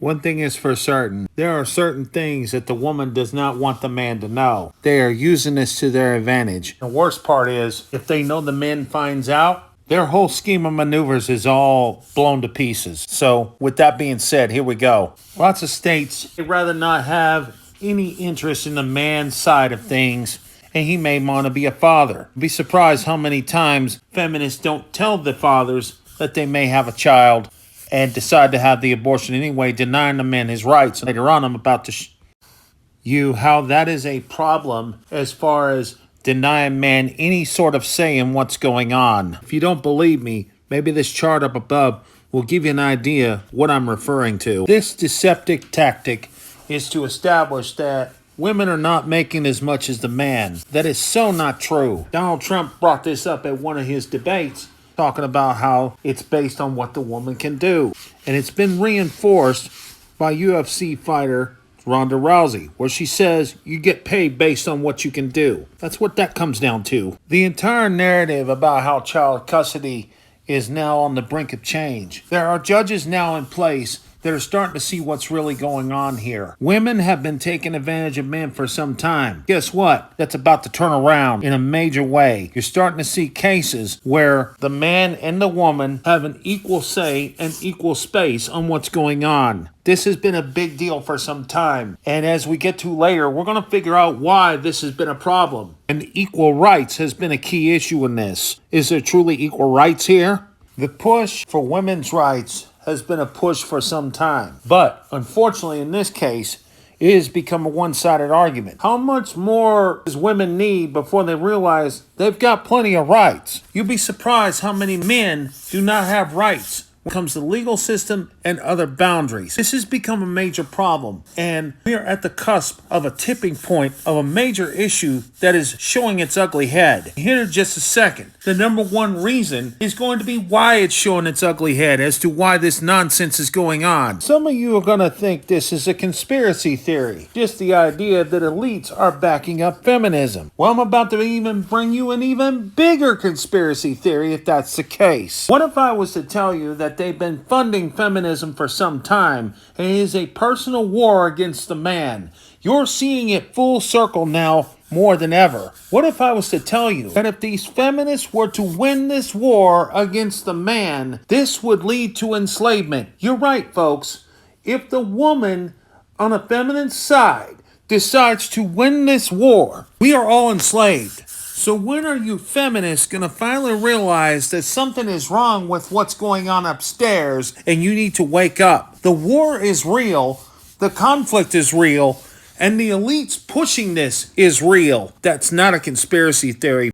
One thing is for certain, there are certain things that the woman does not want the man to know. They are using this to their advantage. The worst part is, if they know the man finds out, their whole scheme of maneuvers is all blown to pieces. So, with that being said, here we go. Lots of states would rather not have any interest in the man's side of things, and he may want to be a father. Be surprised how many times feminists don't tell the fathers that they may have a child and decide to have the abortion anyway, denying the man his rights. Later on, I'm about to you how that is a problem as far as denying man any sort of say in what's going on. If you don't believe me, maybe this chart up above will give you an idea what I'm referring to. This deceptive tactic is to establish that women are not making as much as the man. That is so not true. Donald Trump brought this up at one of his debates, talking about how it's based on what the woman can do. And it's been reinforced by UFC fighter Ronda Rousey, where she says you get paid based on what you can do. That's what that comes down to. The entire narrative about how child custody is now on the brink of change. There are judges now in place that are starting to see what's really going on here. Women have been taking advantage of men for some time. Guess what? That's about to turn around in a major way. You're starting to see cases where the man and the woman have an equal say and equal space on what's going on. This has been a big deal for some time. And as we get to later, we're going to figure out why this has been a problem. And equal rights has been a key issue in this. Is there truly equal rights here? The push for women's rights has been a push for some time. But unfortunately, in this case, it has become a one-sided argument. How much more does women need before they realize they've got plenty of rights? You'll be surprised how many men do not have rights when it comes to the legal system and other boundaries. This has become a major problem, and we are at the cusp of a tipping point of a major issue that is showing its ugly head. Here in just a second, the number one reason is going to be why it's showing its ugly head as to why this nonsense is going on. Some of you are going to think this is a conspiracy theory, just the idea that elites are backing up feminism. Well, I'm about to even bring you an even bigger conspiracy theory if that's the case. What if I was to tell you that they've been funding feminism for some time, and it is a personal war against the man? You're seeing it full circle now more than ever. What if I was to tell you that if these feminists were to win this war against the man, this would lead to enslavement? You're right, folks. If the woman on a feminine side decides to win this war, we are all enslaved. So when are you feminists going to finally realize that something is wrong with what's going on upstairs and you need to wake up? The war is real, the conflict is real, and the elites pushing this is real. That's not a conspiracy theory.